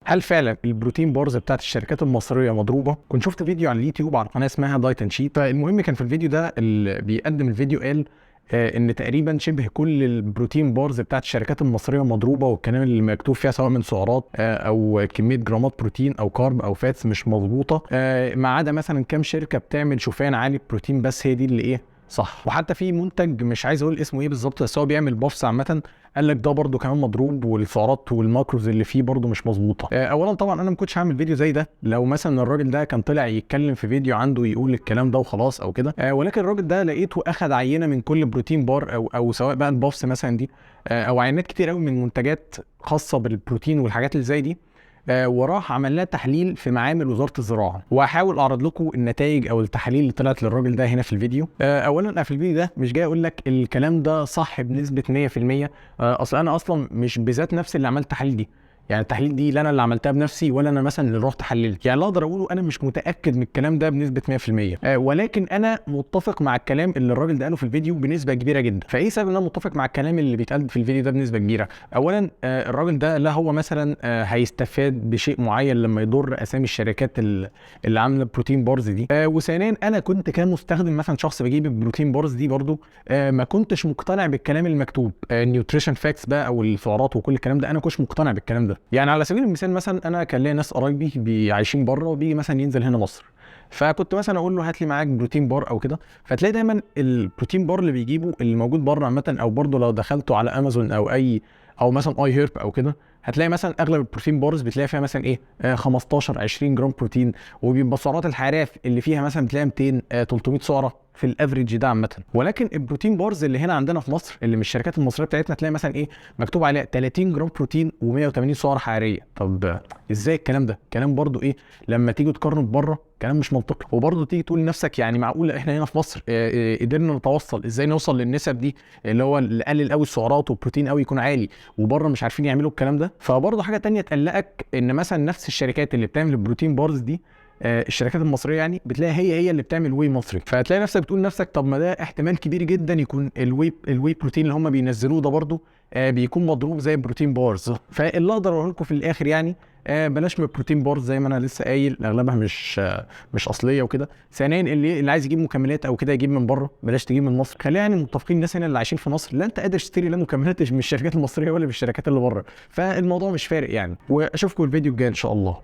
هل فعلا البروتين بارز بتاعت الشركات المصريه مضروبه؟ كنت شفت فيديو على اليوتيوب على قناه اسمها دايت اند شيت. فالمهم كان في الفيديو ده اللي بيقدم الفيديو قال ان تقريبا شبه كل البروتين بارز بتاعت الشركات المصريه مضروبه، والكلام اللي مكتوب فيها سواء من سعرات او كميه جرامات بروتين او كارب او فاتس مش مظبوطه، ما عدا مثلا كام شركه بتعمل شوفان عالي بروتين، بس هي دي اللي ايه صح. وحتى في منتج مش عايز اقول اسمه ايه بالظبط، بس هو بيعمل بافس عامه، قال لك ده برده كمان مضروب، والسعرات والماكروز اللي فيه برده مش مظبوطه. اولا طبعا انا ما كنتش هعمل فيديو زي ده لو مثلا الراجل ده كان طلع يتكلم في فيديو عنده يقول الكلام ده وخلاص او كده، ولكن الراجل ده لقيته اخد عينه من كل بروتين بار او سواء بقى البافس مثلا دي، او عينات كتير قوي من منتجات خاصه بالبروتين والحاجات اللي زي دي، وراح عمل لها تحليل في معامل وزاره الزراعه. وهحاول اعرض لكم النتائج او التحاليل اللي طلعت للراجل ده هنا في الفيديو. اولا انا في الفيديو ده مش جاي اقول لك الكلام ده صح بنسبه 100%. اصل انا اصلا مش بذات نفسي اللي عملت التحاليل دي، يعني التحليل دي لا انا اللي عملتها بنفسي ولا انا مثلا اللي رحت حللت، يعني لا اقدر اقوله انا مش متاكد من الكلام ده بنسبه 100%. ولكن انا متفق مع الكلام اللي الراجل ده قاله في الفيديو بنسبه كبيره جدا. فايه سبب ان انا متفق مع الكلام اللي بيتقال في الفيديو ده بنسبه كبيره؟ اولا الراجل ده لا هو مثلا هيستفاد بشيء معين لما يضر اسامي الشركات اللي عامله بروتين بارز دي. وثانيا انا كنت كمستخدم مثلا شخص بجيب البروتين بارز دي برضو ما كنتش مقتنع بالكلام المكتوب، النيوتريشن فاكتس بقى او السعرات وكل الكلام ده، انا كنتش مقتنع بالكلام ده. يعني على سبيل المثال مثلا انا كان ليا ناس قرايبي عايشين بره وبيجي مثلا ينزل هنا مصر، فكنت مثلا اقول له هات لي معاك بروتين بار او كده، فتلاقي دايما البروتين بار اللي بيجيبه اللي موجود بره عامه، او برضه لو دخلته على امازون او او مثلا اي هيرب او كده، هتلاقي مثلا اغلب البروتين بارز بتلاقي فيها مثلا ايه 15 20 جرام بروتين، وبيبقى السعرات الحراريه اللي فيها مثلا بتلاقي 200 300 سعره في الافريج ده عامه. ولكن البروتين بارز اللي هنا عندنا في مصر اللي من الشركات المصريه بتاعتنا تلاقي مثلا ايه مكتوب عليها 30 جرام بروتين و180 سعره حراريه. طب ازاي الكلام ده؟ كلام برضو ايه لما تيجي تقارنه بره كلام مش منطقي. وبرضه تيجي تقول لنفسك يعني معقوله احنا هنا في مصر قدرنا نتوصل ازاي نوصل للنسب دي اللي هو اللي قلل قوي السعرات والبروتين قوي يكون عالي، وبره مش عارفين يعملوا الكلام ده؟ فبرضه حاجه تانية تقلقك ان مثلا نفس الشركات اللي بتعمل البروتين بارز دي، الشركات المصريه يعني بتلاقي هي اللي بتعمل واي مصري، فهتلاقي نفسك بتقول لنفسك طب ما ده احتمال كبير جدا يكون الواي بروتين اللي هم بينزلوه ده برضه بيكون مضروب زي البروتين بارز. فاللي اقدر اقول لكم في الاخر يعني بلاش من البروتين بارز زي ما انا لسه قايل، اغلبها مش اصليه وكده. ثانيا اللي عايز يجيب مكملات او كده يجيب من بره، بلاش تجيب من مصر. خلينا يعني متفقين الناس هنا اللي عايشين في مصر لا انت قادر تشتري لا مكملات من الشركات المصريه ولا من الشركات اللي بره، فالموضوع مش فارق يعني. واشوفكم الفيديو الجاي ان شاء الله.